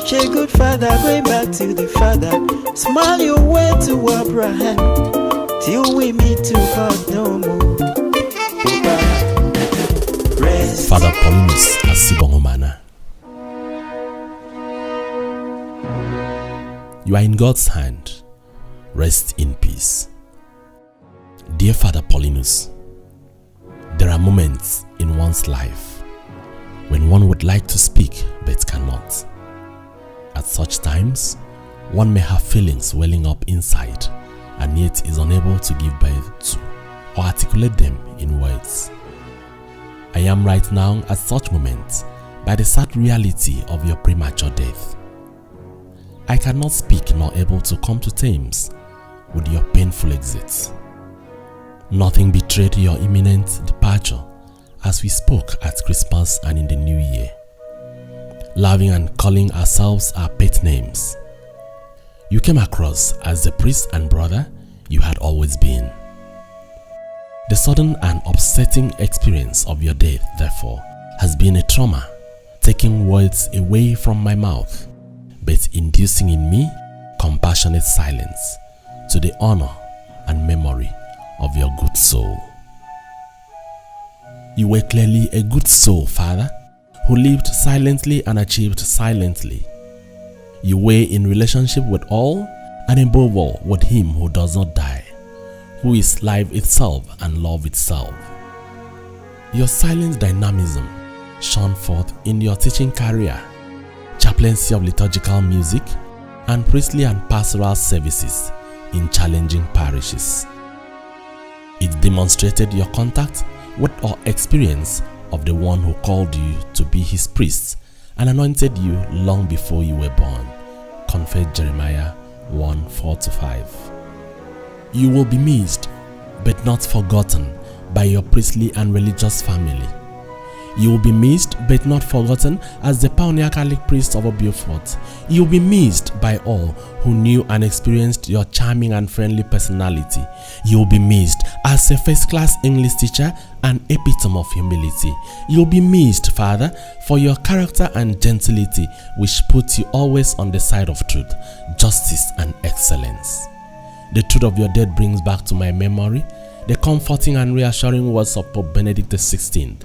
such a good father, going back to the father. Smile your way to Abraham, till we meet to God no more. Rest. Father Paulinus Asibong Umana. You are in God's hand. Rest in peace. Dear Father Paulinus, there are moments in one's life when one would like to speak but cannot. At such times, one may have feelings welling up inside and yet is unable to give birth to or articulate them in words. I am right now at such moments by the sad reality of your premature death. I cannot speak nor able to come to terms with your painful exit. Nothing betrayed your imminent departure as we spoke at Christmas and in the New Year, loving and calling ourselves our pet names. You came across as the priest and brother you had always been. The sudden and upsetting experience of your death, therefore, has been a trauma, taking words away from my mouth, but inducing in me compassionate silence to the honor and memory of your good soul. You were clearly a good soul, Father, who lived silently and achieved silently. You were in relationship with all, and above all with Him who does not die, who is life itself and love itself. Your silent dynamism shone forth in your teaching career, chaplaincy of liturgical music, and priestly and pastoral services in challenging parishes. It demonstrated your contact with or experience of the one who called you to be His priest and anointed you long before you were born. Confessed Jeremiah 1:4-5. You will be missed, but not forgotten by your priestly and religious family. You will be missed, but not forgotten as the pioneer Catholic priest of Beaufort. You will be missed by all who knew and experienced your charming and friendly personality. You will be missed as a first-class English teacher and epitome of humility. You will be missed, Father, for your character and gentility, which puts you always on the side of truth, justice, and excellence. The truth of your death brings back to my memory the comforting and reassuring words of Pope Benedict XVI,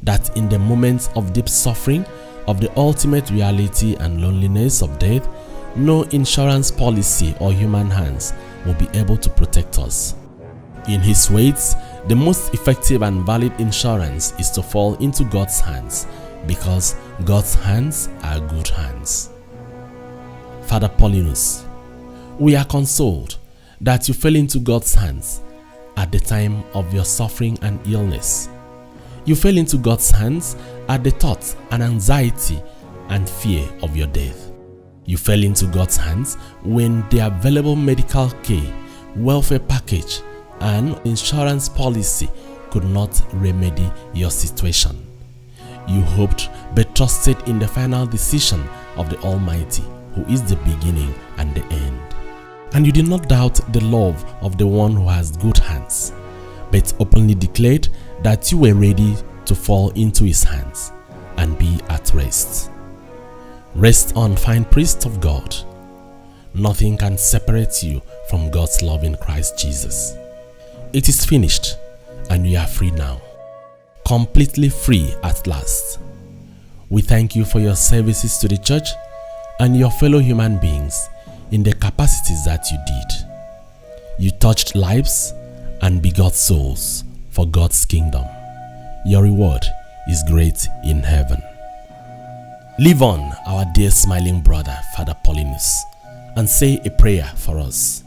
that in the moments of deep suffering, of the ultimate reality and loneliness of death, no insurance policy or human hands will be able to protect us. In his words, the most effective and valid insurance is to fall into God's hands, because God's hands are good hands. Father Paulinus, we are consoled that you fell into God's hands at the time of your suffering and illness. You fell into God's hands at the thought and anxiety and fear of your death. You fell into God's hands when the available medical care, welfare package, and insurance policy could not remedy your situation. You hoped but trusted in the final decision of the Almighty, who is the beginning and the end. And you did not doubt the love of the one who has good hands, but openly declared that you were ready to fall into His hands and be at rest. Rest on, fine priest of God. Nothing can separate you from God's love in Christ Jesus. It is finished, and you are free now. Completely free at last. We thank you for your services to the church and your fellow human beings in the capacities that you did. You touched lives and begot souls for God's kingdom. Your reward is great in heaven. Live on, our dear smiling brother, Father Paulinus, and say a prayer for us.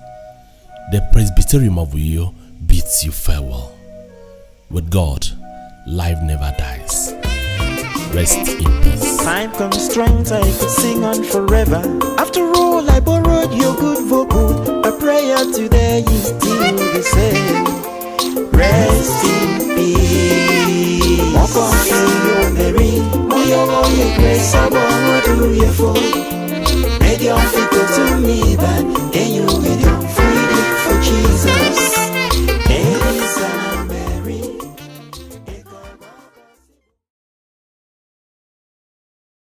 The Presbyterium of Uyo bids you farewell. With God, life never dies. Rest in peace. Time constraints, I could sing on forever. After all, I borrowed your good vocal. A prayer today is still the same. Rest in peace. Walk on through your Mary. We all your grace, I won't do you for. Make your feet go to me back.